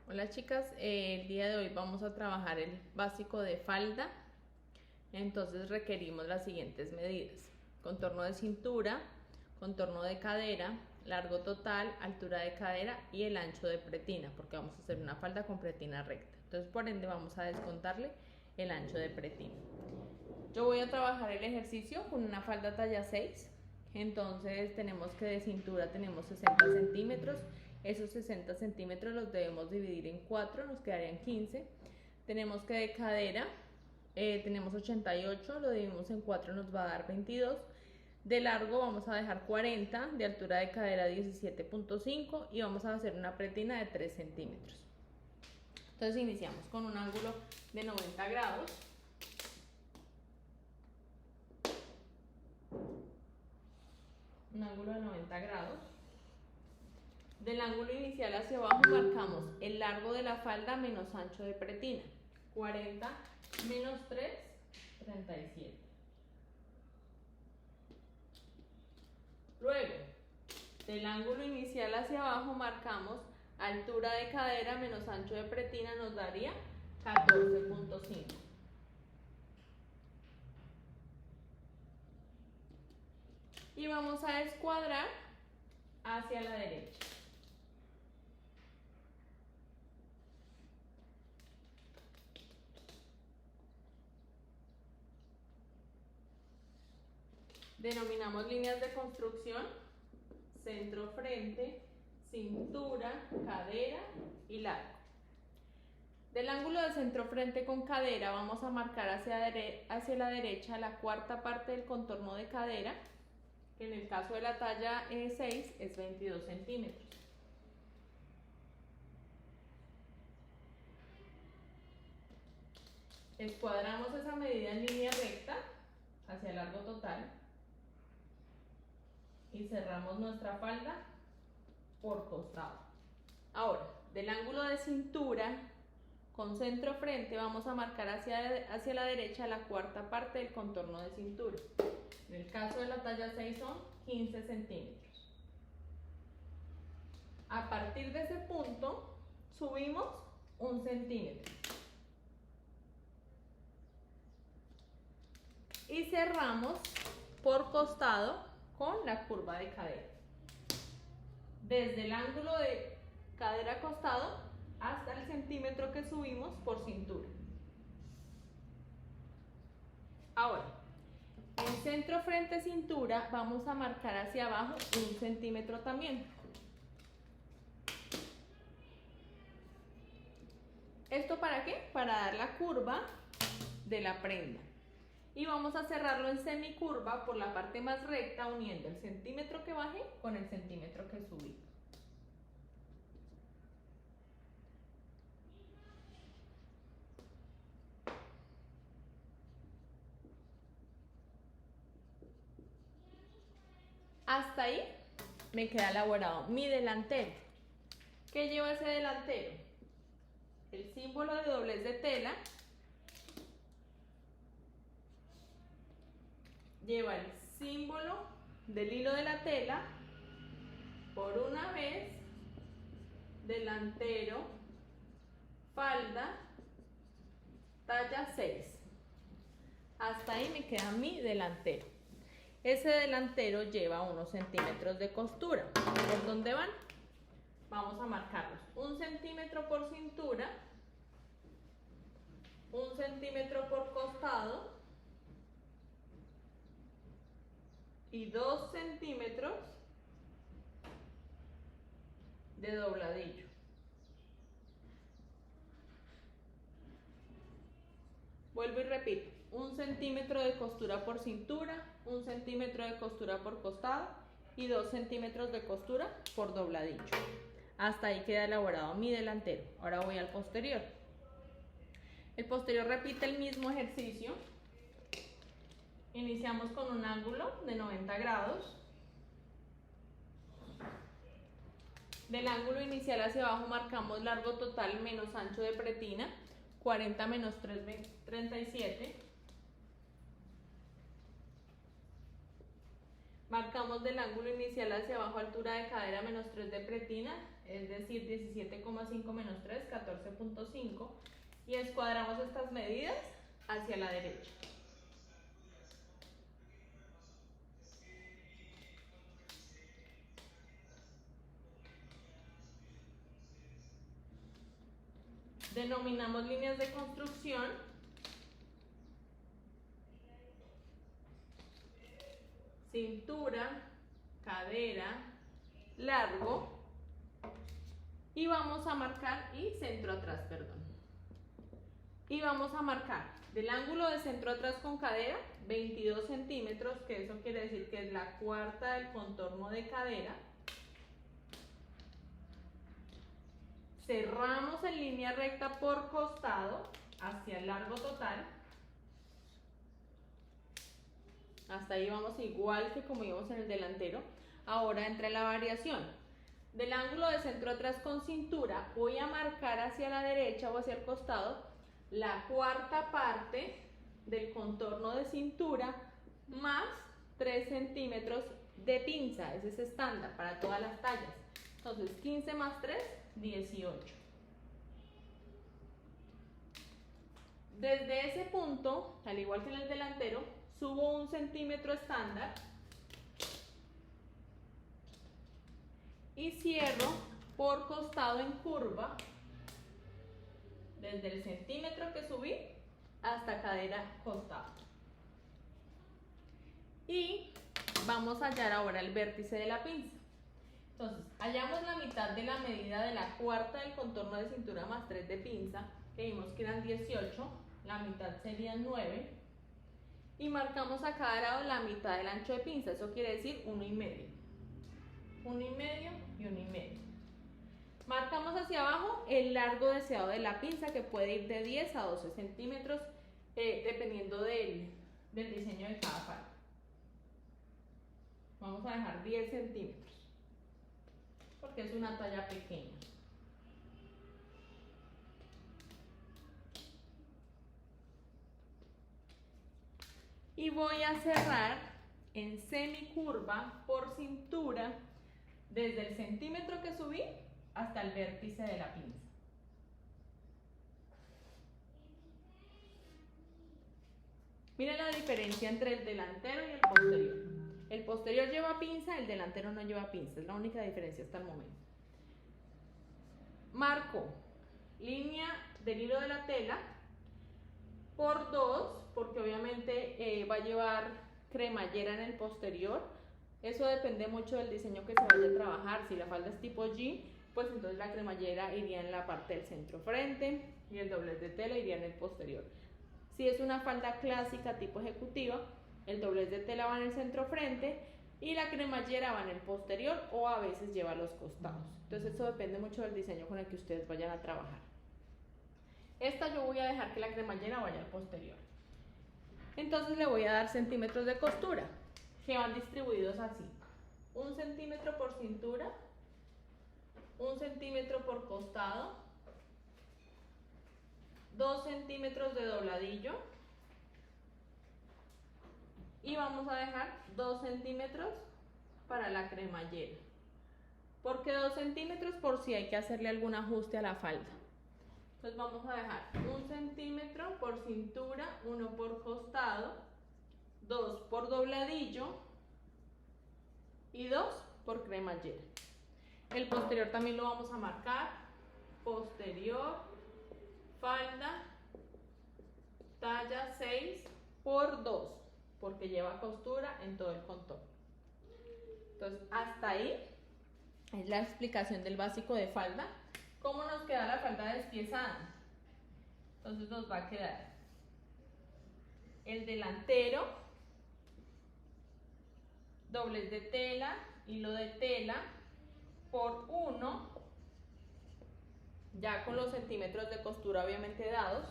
Hola chicas, el día de hoy vamos a trabajar el básico de falda. Entonces requerimos las siguientes medidas: contorno de cintura, contorno de cadera, largo total, altura de cadera y el ancho de pretina, porque vamos a hacer una falda con pretina recta. Entonces por ende vamos a descontarle el ancho de pretina. Yo voy a trabajar el ejercicio con una falda talla 6. Entonces tenemos que de cintura tenemos 60 centímetros. Esos 60 centímetros los debemos dividir en 4, nos quedarían 15. Tenemos que de cadera tenemos 88, lo dividimos en 4, nos va a dar 22. De largo vamos a dejar 40, de altura de cadera 17.5 y vamos a hacer una pretina de 3 centímetros. Entonces iniciamos con un ángulo de 90 grados. Un ángulo de 90 grados. Del ángulo inicial hacia abajo marcamos el largo de la falda menos ancho de pretina. 40 menos 3, 37. Luego, del ángulo inicial hacia abajo marcamos altura de cadera menos ancho de pretina, nos daría 14.5. Y vamos a escuadrar hacia la derecha. Denominamos líneas de construcción: centro frente, cintura, cadera y largo. Del ángulo de centro frente con cadera vamos a marcar hacia la derecha la cuarta parte del contorno de cadera, que en el caso de la talla 6 es 22 centímetros. Escuadramos esa medida en línea recta hacia el largo total y cerramos nuestra falda por costado. Ahora, del ángulo de cintura con centro frente vamos a marcar hacia la derecha la cuarta parte del contorno de cintura. En el caso de la talla 6 son 15 centímetros. A partir de ese punto subimos 1 centímetro. Y cerramos por costado con la curva de cadera. Desde el ángulo de cadera a costado hasta el centímetro que subimos por cintura. Ahora, en centro frente cintura vamos a marcar hacia abajo 1 centímetro también. ¿Esto para qué? Para dar la curva de la prenda. Y vamos a cerrarlo en semicurva por la parte más recta, uniendo el centímetro que bajé con el centímetro que subí. Hasta ahí me queda elaborado mi delantero. ¿Qué lleva ese delantero? El símbolo de doblez de tela, lleva el símbolo del hilo de la tela, por una vez, delantero, falda, talla 6. Hasta ahí me queda mi delantero. Ese delantero lleva unos centímetros de costura. ¿Por dónde van? Vamos a marcarlos: 1 centímetro por cintura, 1 centímetro por costado y 2 centímetros de dobladillo. Vuelvo y repito: 1 centímetro de costura por cintura, 1 centímetro de costura por costado y 2 centímetros de costura por dobladillo. Hasta ahí queda elaborado mi delantero. Ahora voy al posterior. El posterior repite el mismo ejercicio. Iniciamos con un ángulo de 90 grados. Del ángulo inicial hacia abajo marcamos largo total menos ancho de pretina, 40 menos 3, 37. Marcamos del ángulo inicial hacia abajo, altura de cadera menos 3 de pretina, es decir, 17,5 menos 3, 14,5. Y escuadramos estas medidas hacia la derecha. Denominamos líneas de construcción. Cintura, cadera, largo. Y vamos a marcar, y centro atrás, perdón. Y vamos a marcar del ángulo de centro atrás con cadera 22 centímetros, que eso quiere decir que es la cuarta del contorno de cadera. Cerramos en línea recta por costado hacia el largo total. Hasta ahí vamos igual que como íbamos en el delantero. Ahora entra la variación. Del ángulo de centro atrás con cintura voy a marcar hacia la derecha o hacia el costado la cuarta parte del contorno de cintura más 3 centímetros de pinza. Ese es estándar para todas las tallas. Entonces 15 más 3, 18. Desde ese punto, al igual que en el delantero, subo 1 centímetro estándar y cierro por costado en curva desde el centímetro que subí hasta cadera costado. Y vamos a hallar ahora el vértice de la pinza. Entonces, hallamos la mitad de la medida de la cuarta del contorno de cintura más 3 de pinza, que vimos que eran 18, la mitad serían 9, y marcamos a cada lado la mitad del ancho de pinza, eso quiere decir 1,5. 1,5 y 1,5. Marcamos hacia abajo el largo deseado de la pinza, que puede ir de 10 a 12 centímetros, dependiendo del diseño de cada falda. Vamos a dejar 10 centímetros, porque es una talla pequeña. Y voy a cerrar en semicurva por cintura desde el centímetro que subí hasta el vértice de la pinza. Miren la diferencia entre el delantero y el posterior. El posterior lleva pinza, el delantero no lleva pinza, es la única diferencia hasta el momento. Marco línea del hilo de la tela por 2, porque obviamente va a llevar cremallera en el posterior. Eso depende mucho del diseño que se vaya a trabajar. Si la falda es tipo G, pues entonces la cremallera iría en la parte del centro frente y el doblez de tela iría en el posterior. Si es una falda clásica tipo ejecutiva, el doblez de tela va en el centro frente y la cremallera va en el posterior, o a veces lleva a los costados. Entonces eso depende mucho del diseño con el que ustedes vayan a trabajar. Esta yo voy a dejar que la cremallera vaya al posterior. Entonces le voy a dar centímetros de costura, que van distribuidos así: 1 centímetro por cintura, 1 centímetro por costado, 2 centímetros de dobladillo, y vamos a dejar 2 centímetros para la cremallera. ¿Por qué 2 centímetros? Por si hay que hacerle algún ajuste a la falda. Entonces vamos a dejar 1 centímetro por cintura, 1 por costado, 2 por dobladillo y 2 por cremallera. El posterior también lo vamos a marcar: posterior, falda, talla 6 por 2, porque lleva costura en todo el contorno. Entonces hasta ahí es la explicación del básico de falda. ¿Cómo nos queda la falda despiezada? Entonces nos va a quedar el delantero, doblez de tela, hilo de tela por 1, ya con los centímetros de costura obviamente dados,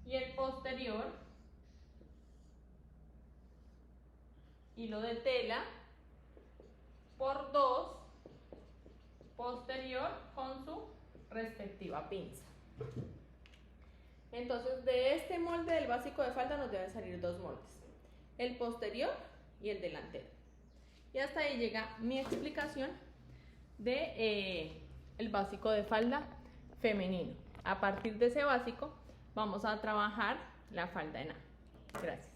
y el posterior, hilo de tela por 2, posterior con su respectiva pinza. Entonces de este molde del básico de falda nos deben salir 2 moldes: el posterior y el delantero. Y hasta ahí llega mi explicación de el básico de falda femenino. A partir de ese básico vamos a trabajar la falda en A. Gracias.